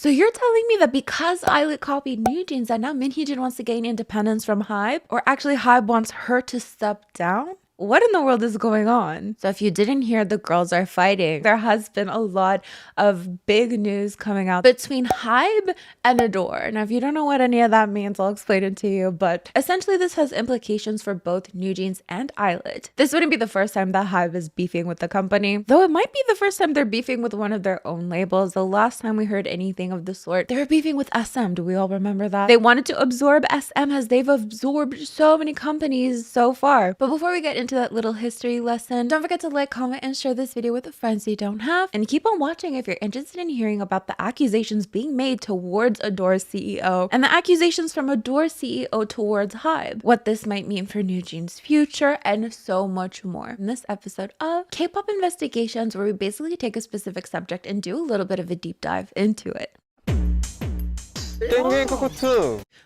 So you're telling me that because ILLIT copied NewJeans that now Min Hee Jin wants to gain independence from HYBE? Or actually HYBE wants her to step down? What in the world is going on? So if you didn't hear, the girls are fighting. There has been a lot of big news coming out between HYBE and Ador. Now, if you don't know what any of that means, I'll explain it to you. But essentially, this has implications for both NewJeans and ILLIT. This wouldn't be the first time that HYBE is beefing with the company, though it might be the first time they're beefing with one of their own labels. The last time we heard anything of the sort, they were beefing with SM. Do we all remember that? They wanted to absorb SM as they've absorbed so many companies so far. But before we get into that little history lesson, don't forget to like, comment, and share this video with the friends you don't have, and keep on watching if you're interested in hearing about the accusations being made towards Ador's CEO and the accusations from Ador's CEO towards HYBE, what this might mean for NewJeans' future, and so much more in this episode of K-pop Investigations, where we basically take a specific subject and do a little bit of a deep dive into it.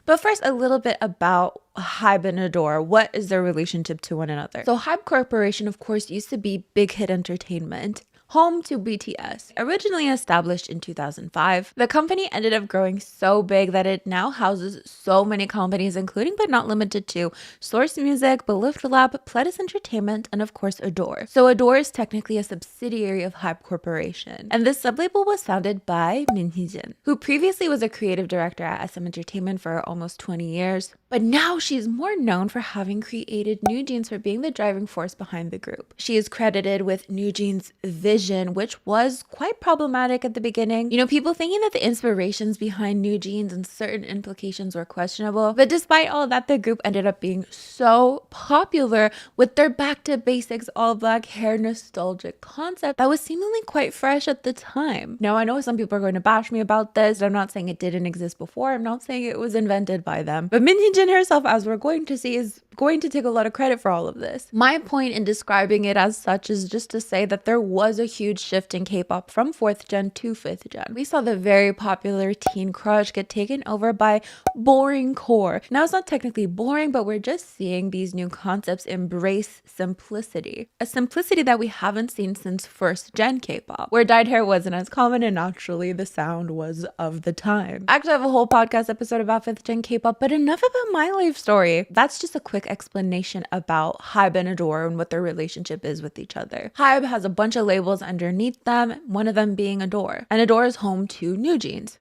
But first, a little bit about HYBE and Ador. What is their relationship to one another? So HYBE Corporation, of course, used to be Big Hit Entertainment, home to BTS. Originally established in 2005, the company ended up growing so big that it now houses so many companies, including but not limited to Source Music, Belift Lab, Pledis Entertainment, and of course Ador. So Ador is technically a subsidiary of HYBE Corporation, and this sublabel was founded by Min Hee Jin, who previously was a creative director at SM Entertainment for almost 20 years, but now she's more known for having created NewJeans, for being the driving force behind the group. She is credited with NewJeans' vision, which was quite problematic at the beginning. You know, people thinking that the inspirations behind NewJeans and certain implications were questionable. But despite all that, the group ended up being so popular with their back to basics, all black hair nostalgic concept that was seemingly quite fresh at the time. Now, I know some people are going to bash me about this. I'm not saying it didn't exist before. I'm not saying it was invented by them. But Min Hee Jin herself, as we're going to see, is going to take a lot of credit for all of this. My point in describing it as such is just to say that there was a huge shift in K-pop from 4th gen to 5th gen. We saw the very popular teen crush get taken over by boring core. Now, it's not technically boring, but we're just seeing these new concepts embrace simplicity. A simplicity that we haven't seen since 1st gen K-pop, where dyed hair wasn't as common and naturally the sound was of the time. I actually have a whole podcast episode about 5th gen K-pop, but enough about my life story. That's just a quick explanation about HYBE and Ador and what their relationship is with each other. HYBE has a bunch of labels underneath them, one of them being Ador, and Ador is home to NewJeans.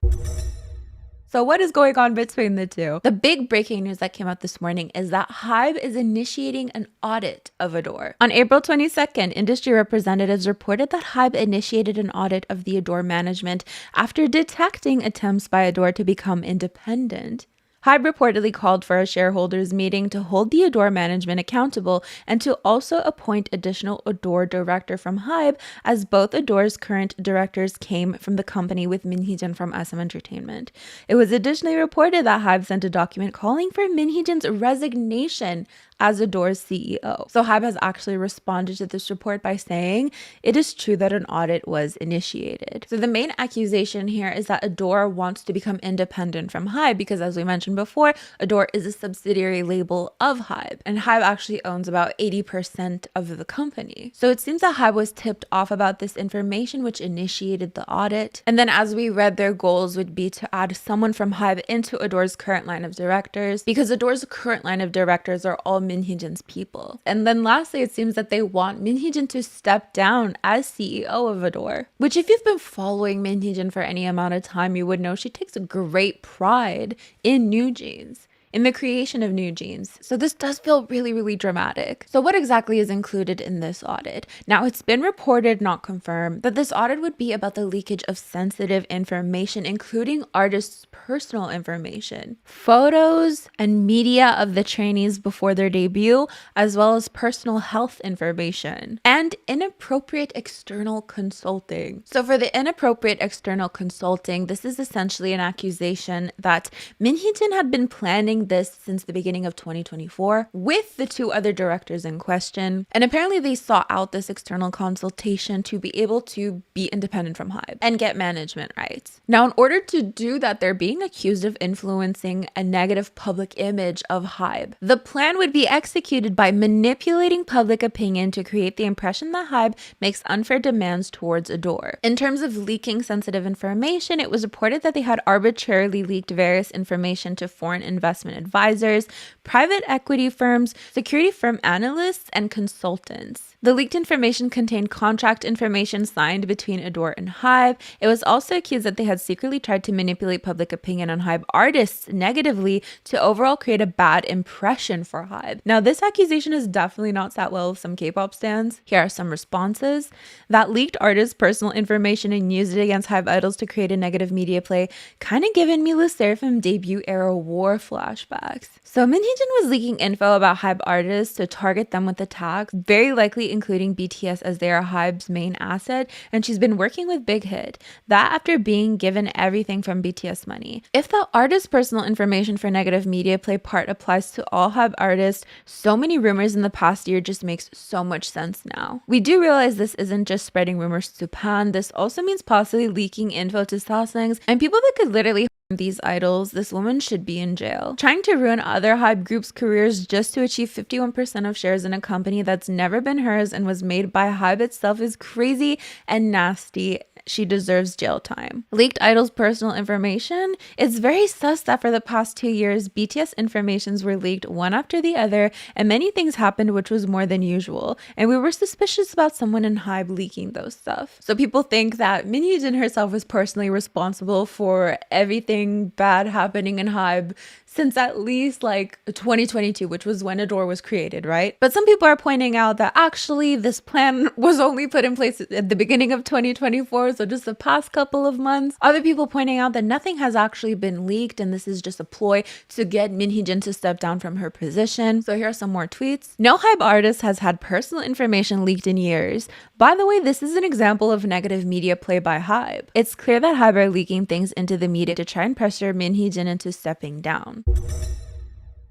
So what is going on between the two? The big breaking news that came out this morning is that HYBE is initiating an audit of Ador. On April 22nd, industry representatives reported that HYBE initiated an audit of the Ador management after detecting attempts by Ador to become independent. HYBE reportedly called for a shareholders meeting to hold the Ador management accountable and to also appoint additional Ador director from HYBE, as both Ador's current directors came from the company with Min Hee Jin from SM Entertainment. It was additionally reported that HYBE sent a document calling for Min Hee Jin's resignation as Ador's CEO. So HYBE has actually responded to this report by saying it is true that an audit was initiated. So the main accusation here is that Ador wants to become independent from HYBE because, as we mentioned before, Ador is a subsidiary label of HYBE, and HYBE actually owns about 80% of the company. So it seems that HYBE was tipped off about this information, which initiated the audit. And then, as we read, their goals would be to add someone from HYBE into Ador's current line of directors, because Ador's current line of directors are all Min Hee Jin's people. And then lastly, it seems that they want Min Hee Jin to step down as CEO of Ador, which, if you've been following Min Hee Jin for any amount of time, you would know she takes great pride in NewJeans, in the creation of NewJeans. So this does feel really, really dramatic. So what exactly is included in this audit? Now, it's been reported, not confirmed, that this audit would be about the leakage of sensitive information, including artists' personal information, photos and media of the trainees before their debut, as well as personal health information, and inappropriate external consulting. So for the inappropriate external consulting, this is essentially an accusation that Min Hee Jin had been planning doing this since the beginning of 2024 with the 2 other directors in question. And apparently they sought out this external consultation to be able to be independent from HYBE and get management rights. Now, in order to do that, they're being accused of influencing a negative public image of HYBE. The plan would be executed by manipulating public opinion to create the impression that HYBE makes unfair demands towards Ador. In terms of leaking sensitive information, it was reported that they had arbitrarily leaked various information to foreign investment advisors, private equity firms, security firm analysts, and consultants. The leaked information contained contract information signed between Ador and HYBE. It was also accused that they had secretly tried to manipulate public opinion on HYBE artists negatively to overall create a bad impression for HYBE. Now, this accusation has definitely not sat well with some K-pop stans. Here are some responses. That leaked artists' personal information and used it against HYBE idols to create a negative media play, kind of giving me LE SSERAFIM debut era war flashbacks. So Min Hee Jin was leaking info about HYBE artists to target them with attacks, very likely including BTS as they are HYBE's main asset, and she's been working with Big Hit. That after being given everything from BTS money. If the artist's personal information for negative media play part applies to all HYBE artists, so many rumors in the past year just makes so much sense now. We do realize this isn't just spreading rumors to Japan, this also means possibly leaking info to sasaengs and people that could literally harm these idols. This woman should be in jail. Trying to ruin other HYBE groups' careers just to achieve 51% of shares in a company that's never been hers and was made by HYBE itself is crazy and nasty. She deserves jail time. Leaked idols' personal information? It's very sus that for the past 2 years, BTS informations were leaked one after the other, and many things happened which was more than usual, and we were suspicious about someone in HYBE leaking those stuff. So people think that Min Hee Jin herself was personally responsible for everything bad happening in HYBE since at least like 2022, which was when Ador was created, right? But some people are pointing out that actually this plan was only put in place at the beginning of 2024, so just the past couple of months. Other people pointing out that nothing has actually been leaked and this is just a ploy to get Min Hee Jin to step down from her position. So here are some more tweets. No HYBE artist has had personal information leaked in years. By the way, this is an example of negative media play by HYBE. It's clear that HYBE are leaking things into the media to try and pressure Min Hee Jin into stepping down.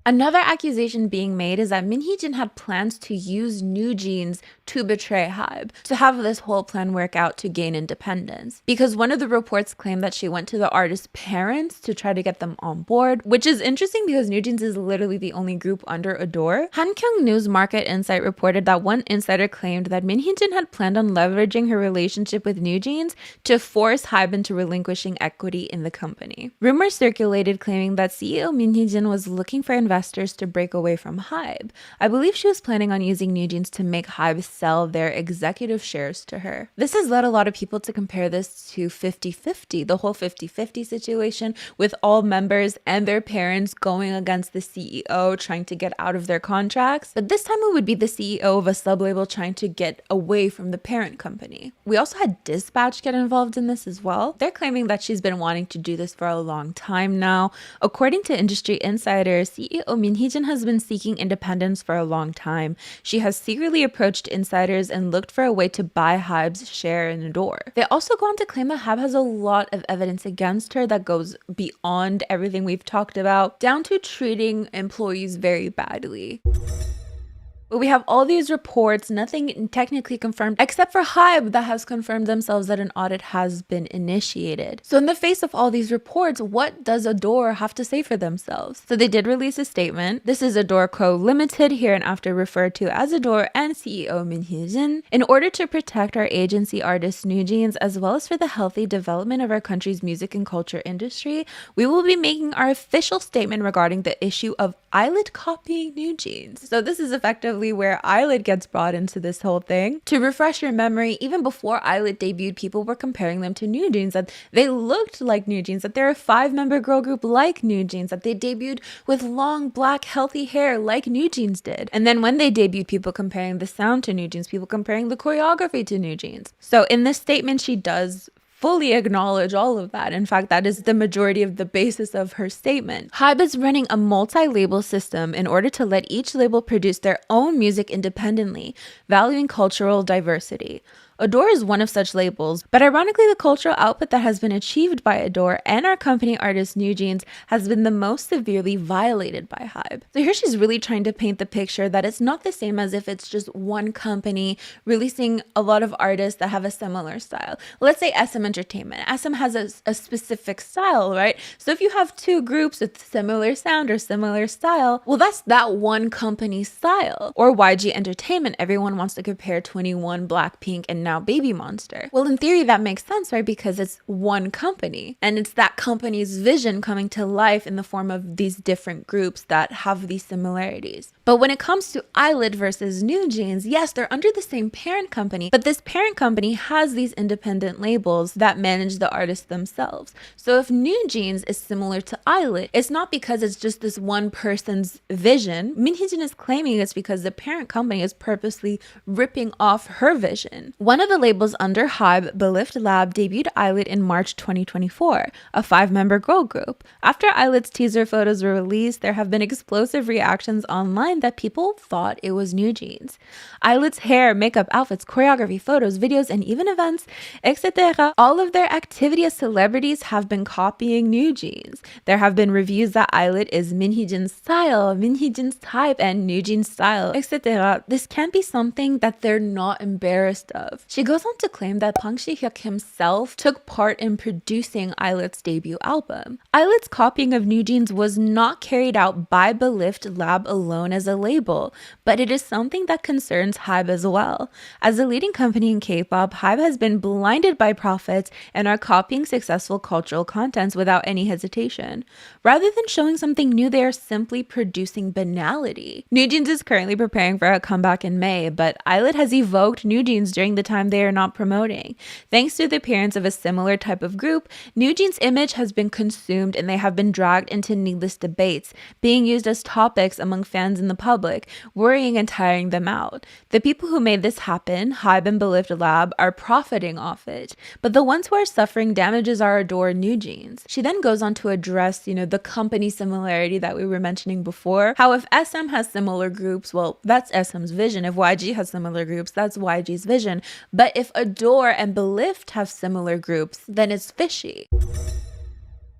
Another accusation being made is that Min Hee Jin had plans to use NewJeans to betray HYBE, to have this whole plan work out to gain independence. Because one of the reports claimed that she went to the artist's parents to try to get them on board, which is interesting because NewJeans is literally the only group under Ador. Hankyung News Market Insight reported that one insider claimed that Min Hee Jin had planned on leveraging her relationship with NewJeans to force HYBE into relinquishing equity in the company. Rumors circulated claiming that CEO Min Hee Jin was looking for investors to break away from HYBE. I believe she was planning on using NewJeans to make HYBE sell their executive shares to her. This has led a lot of people to compare this to 50-50, the whole 50-50 situation with all members and their parents going against the CEO trying to get out of their contracts. But this time it would be the CEO of a sublabel trying to get away from the parent company. We also had Dispatch get involved in this as well. They're claiming that she's been wanting to do this for a long time now. According to industry insiders, CEO Min Hee Jin has been seeking independence for a long time. She has secretly approached insiders and looked for a way to buy HYBE's share in Ador. They also go on to claim that HYBE has a lot of evidence against her that goes beyond everything we've talked about, down to treating employees very badly. But we have all these reports, nothing technically confirmed, except for HYBE that has confirmed themselves that an audit has been initiated. So in the face of all these reports, what does Ador have to say for themselves? So they did release a statement. This is Ador Co. Limited, hereinafter referred to as Ador, and CEO Min Hee Jin. In order to protect our agency artists NewJeans, as well as for the healthy development of our country's music and culture industry, we will be making our official statement regarding the issue of ILLIT copying NewJeans. So this is effectively where ILLIT gets brought into this whole thing. To refresh your memory, even before ILLIT debuted, people were comparing them to NewJeans, that they looked like NewJeans, that they're a 5-member girl group like NewJeans, that they debuted with long, black, healthy hair like NewJeans did. And then when they debuted, people comparing the sound to NewJeans, people comparing the choreography to NewJeans. So in this statement, she does fully acknowledge all of that. In fact, that is the majority of the basis of her statement. HYBE is running a multi-label system in order to let each label produce their own music independently, valuing cultural diversity. Ador is one of such labels, but ironically the cultural output that has been achieved by Ador and our company artist NewJeans has been the most severely violated by HYBE. So here she's really trying to paint the picture that it's not the same as if it's just one company releasing a lot of artists that have a similar style. Let's say SM Entertainment. SM has a specific style, right? So if you have two groups with similar sound or similar style, well, that's that one company's style. Or YG Entertainment, everyone wants to compare 21, Blackpink, and now Baby Monster. Well, in theory, that makes sense, right? Because it's one company and it's that company's vision coming to life in the form of these different groups that have these similarities. But when it comes to ILLIT versus NewJeans, yes, they're under the same parent company, but this parent company has these independent labels that manage the artists themselves. So if NewJeans is similar to ILLIT, it's not because it's just this one person's vision. Hee Jin is claiming it's because the parent company is purposely ripping off her vision. One of the labels under HYBE, Belift Lab, debuted ILLIT in March 2024, a 5-member girl group. After ILLIT's teaser photos were released, there have been explosive reactions online that people thought it was NewJeans. ILLIT's hair, makeup, outfits, choreography, photos, videos, and even events, etc., all of their activity as celebrities have been copying NewJeans. There have been reviews that ILLIT is Hee Jin's style, Hee Jin's type, and NewJeans style, etc. This can't be something that they're not embarrassed of. She goes on to claim that Park Si-hyuk himself took part in producing ILLIT's debut album. ILLIT's copying of NewJeans was not carried out by Belift Lab alone as a label, but it is something that concerns HYBE as well. As a leading company in K-pop, HYBE has been blinded by profits and are copying successful cultural contents without any hesitation. Rather than showing something new, they are simply producing banality. NewJeans is currently preparing for a comeback in May, but ILLIT has evoked NewJeans during the time they are not promoting. Thanks to the appearance of a similar type of group, NewJeans' image has been consumed and they have been dragged into needless debates, being used as topics among fans and the public, worrying and tiring them out. The people who made this happen, HYBE and Belift Lab, are profiting off it, but the ones who are suffering damages are Ador and NewJeans. She then goes on to address, the company similarity that we were mentioning before, how if SM has similar groups, well, that's SM's vision. If YG has similar groups, that's YG's vision. But if Ador and Belift have similar groups, then it's fishy.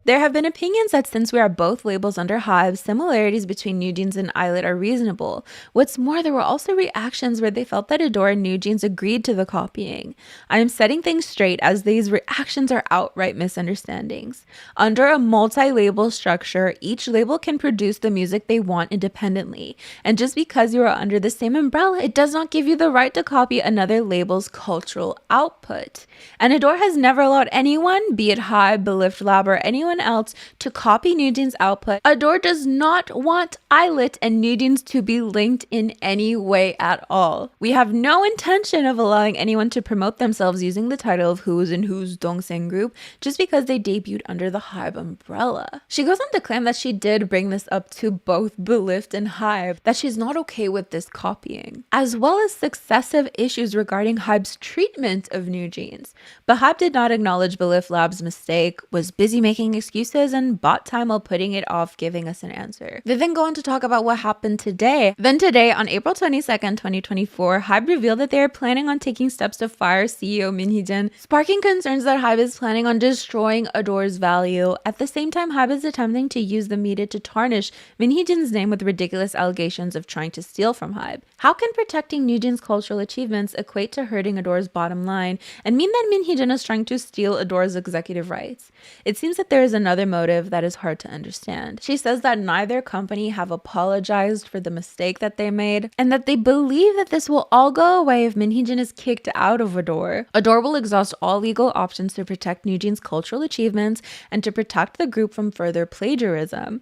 There have been opinions that since we are both labels under HYBE, similarities between NewJeans and ILLIT are reasonable. What's more, there were also reactions where they felt that Ador and NewJeans agreed to the copying. I am setting things straight as these reactions are outright misunderstandings. Under a multi-label structure, each label can produce the music they want independently. And just because you are under the same umbrella, it does not give you the right to copy another label's cultural output. And Ador has never allowed anyone, be it HYBE, Belift Lab, or anyone else, to copy NewJeans' output. Ador does not want ILLIT and NewJeans to be linked in any way at all. We have no intention of allowing anyone to promote themselves using the title of Who's and Who's Dongsaeng group just because they debuted under the HYBE umbrella. She goes on to claim that she did bring this up to both Belift and HYBE, that she's not okay with this copying, as well as successive issues regarding HYBE's treatment of NewJeans. But HYBE did not acknowledge Belift Lab's mistake, was busy making excuses, and bought time while putting it off giving us an answer. They then go on to talk about what happened today. Then today, on April 22nd, 2024, HYBE revealed that they are planning on taking steps to fire CEO Hee Jin, sparking concerns that HYBE is planning on destroying Ador's value. At the same time, HYBE is attempting to use the media to tarnish Hee Jin's name with ridiculous allegations of trying to steal from HYBE. How can protecting NewJeans' cultural achievements equate to hurting Ador's bottom line and mean that Hee Jin is trying to steal Ador's executive rights? It seems that there is another motive that is hard to understand. She says that neither company have apologized for the mistake that they made, and that they believe that this will all go away if Hee Jin is kicked out of Ador. Ador will exhaust all legal options to protect NewJeans' cultural achievements and to protect the group from further plagiarism.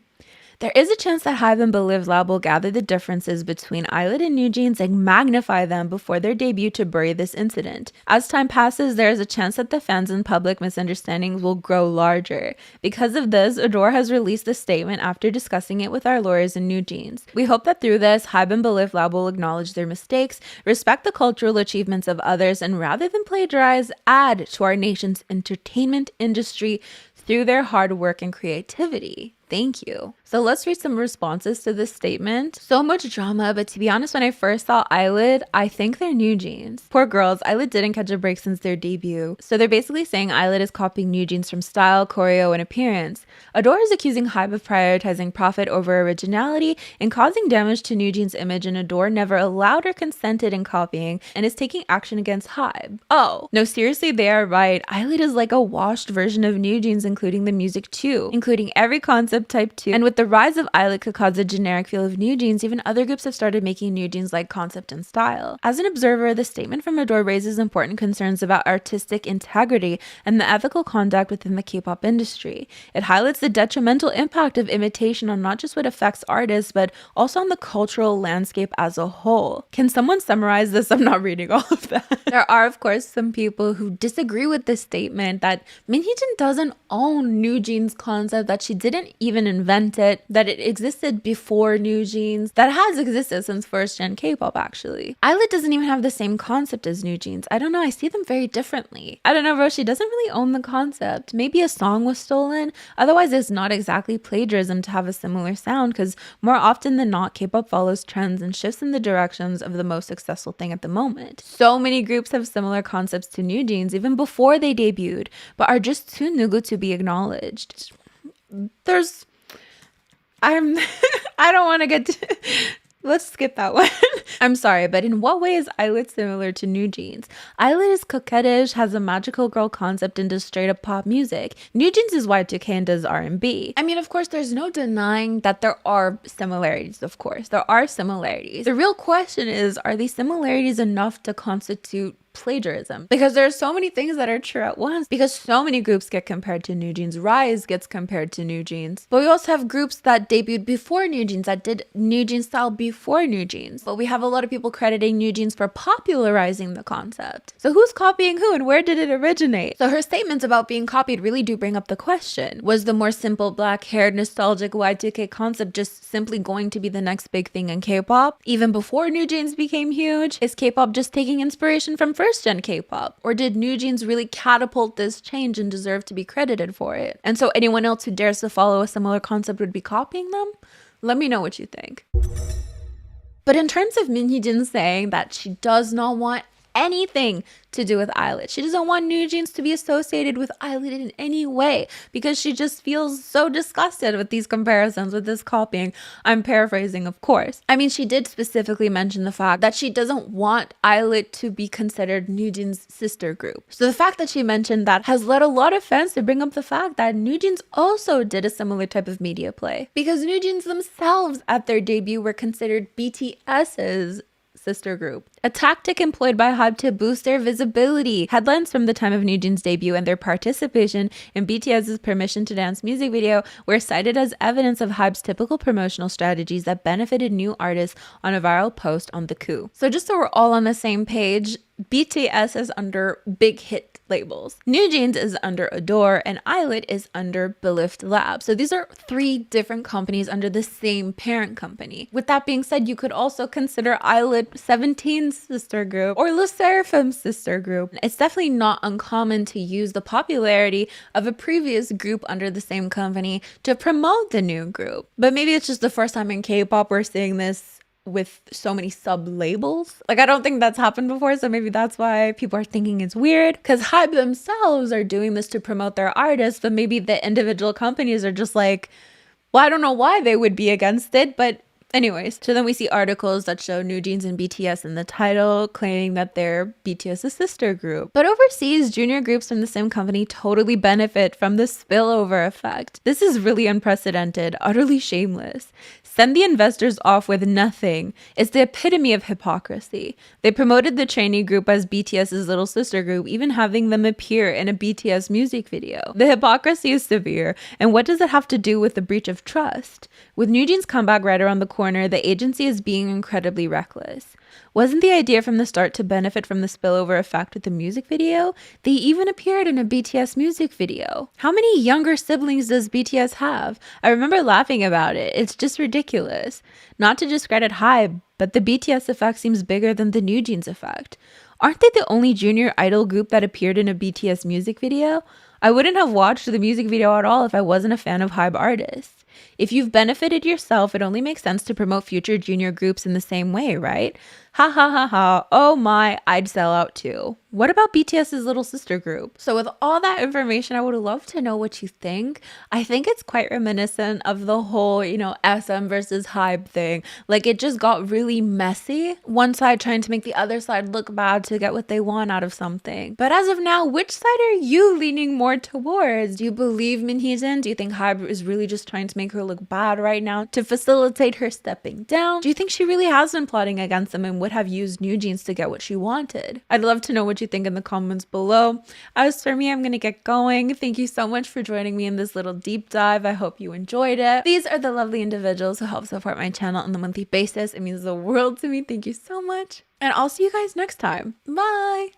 There is a chance that HYBE and Belift Lab will gather the differences between ILLIT and NewJeans and magnify them before their debut to bury this incident. As time passes, there is a chance that the fans and public misunderstandings will grow larger. Because of this, Ador has released a statement after discussing it with our lawyers in NewJeans. We hope that through this, HYBE and Belift Lab will acknowledge their mistakes, respect the cultural achievements of others, and rather than plagiarize, add to our nation's entertainment industry through their hard work and creativity. Thank you. So let's read some responses to this statement. So much drama, but to be honest, when I first saw ILLIT, I think they're NewJeans. Poor girls, ILLIT didn't catch a break since their debut. So they're basically saying ILLIT is copying NewJeans from style, choreo, and appearance. Ador is accusing HYBE of prioritizing profit over originality and causing damage to NewJeans' image, and Ador never allowed or consented in copying and is taking action against HYBE. Oh, no, seriously, they are right. ILLIT is like a washed version of NewJeans, including the music too, including every concept type too. And with the rise of ILLIT could cause a generic feel of NewJeans, even other groups have started making NewJeans like concept and style. As an observer, the statement from Ador raises important concerns about artistic integrity and the ethical conduct within the K-pop industry. It highlights the detrimental impact of imitation on not just what affects artists, but also on the cultural landscape as a whole. Can someone summarize this? I'm not reading all of that. There are, of course, some people who disagree with this statement that Hee Jin doesn't own NewJeans' concept, that she didn't even invent it, that it existed before NewJeans, that has existed since first gen K-pop actually. ILLIT doesn't even have the same concept as NewJeans. I don't know, I see them very differently. I don't know, bro, she doesn't really own the concept. Maybe a song was stolen. Otherwise, it's not exactly plagiarism to have a similar sound, because more often than not, K-pop follows trends and shifts in the directions of the most successful thing at the moment. So many groups have similar concepts to NewJeans even before they debuted, but are just too nugu to be acknowledged. I don't want to get to, let's skip that one. I'm sorry, but in what way is ILLIT similar to NewJeans? ILLIT is coquettish, has a magical girl concept, and does straight up pop music. NewJeans is Y2K and does R&B. I mean, of course, there's no denying that there are similarities, of course. There are similarities. The real question is, are these similarities enough to constitute plagiarism? Because there are so many things that are true at once, because so many groups get compared to NewJeans. Rise gets compared to NewJeans, but we also have groups that debuted before NewJeans, that did NewJeans style before NewJeans, but we have a lot of people crediting NewJeans for popularizing the concept. So who's copying who and where did it originate? So her statements about being copied really do bring up the question: was the more simple black-haired nostalgic Y2K concept just simply going to be the next big thing in K-pop even before NewJeans became huge? Is K-pop just taking inspiration from first gen K-pop? Or did NewJeans really catapult this change and deserve to be credited for it? And so anyone else who dares to follow a similar concept would be copying them? Let me know what you think. But in terms of Hee Jin saying that she does not want anything to do with ILLIT, she doesn't want NewJeans to be associated with ILLIT in any way because she just feels so disgusted with these comparisons, with this copying. I'm paraphrasing, of course. I mean, she did specifically mention the fact that she doesn't want ILLIT to be considered NewJeans' sister group. So the fact that she mentioned that has led a lot of fans to bring up the fact that NewJeans also did a similar type of media play, because NewJeans themselves at their debut were considered BTS's sister group, a tactic employed by HYBE to boost their visibility. Headlines from the time of NewJeans' debut and their participation in BTS's Permission to Dance music video were cited as evidence of HYBE's typical promotional strategies that benefited new artists on a viral post on the coup. So just so we're all on the same page, BTS is under big hit labels, NewJeans is under Ador, and ILLIT is under Belift Labs. So these are three different companies under the same parent company. With that being said, you could also consider ILLIT 17's sister group or LE SSERAFIM's sister group. It's definitely not uncommon to use the popularity of a previous group under the same company to promote the new group. But maybe it's just the first time in K-pop we're seeing this with so many sub-labels. Like, I don't think that's happened before, so maybe that's why people are thinking it's weird, because HYBE themselves are doing this to promote their artists, but maybe the individual companies are just like, well, I don't know why they would be against it, but anyways. So then we see articles that show NewJeans and BTS in the title, claiming that they're BTS's sister group. But overseas, junior groups from the same company totally benefit from the spillover effect. This is really unprecedented, utterly shameless. Send the investors off with nothing. It's the epitome of hypocrisy. They promoted the trainee group as BTS's little sister group, even having them appear in a BTS music video. The hypocrisy is severe, and what does it have to do with the breach of trust? With NewJeans' comeback right around the corner, the agency is being incredibly reckless. Wasn't the idea from the start to benefit from the spillover effect with the music video? They even appeared in a BTS music video. How many younger siblings does BTS have? I remember laughing about it. It's just ridiculous. Not to discredit HYBE, but the BTS effect seems bigger than the NewJeans effect. Aren't they the only junior idol group that appeared in a BTS music video? I wouldn't have watched the music video at all if I wasn't a fan of HYBE artists. If you've benefited yourself, it only makes sense to promote future junior groups in the same way, right? Ha ha ha ha. Oh my, I'd sell out too. What about BTS's little sister group? So with all that information, I would love to know what you think. I think it's quite reminiscent of the whole, SM versus HYBE thing. Like, it just got really messy. One side trying to make the other side look bad to get what they want out of something. But as of now, which side are you leaning more towards? Do you believe Min Hee Jin? Do you think HYBE is really just trying to make her look bad right now to facilitate her stepping down? Do you think she really has been plotting against them and would have used NewJeans to get what she wanted? I'd love to know what you think in the comments below. As for me, I'm gonna get going. Thank you so much for joining me in this little deep dive. I hope you enjoyed it. These are the lovely individuals who help support my channel on a monthly basis. It means the world to me. Thank you so much. And I'll see you guys next time. Bye!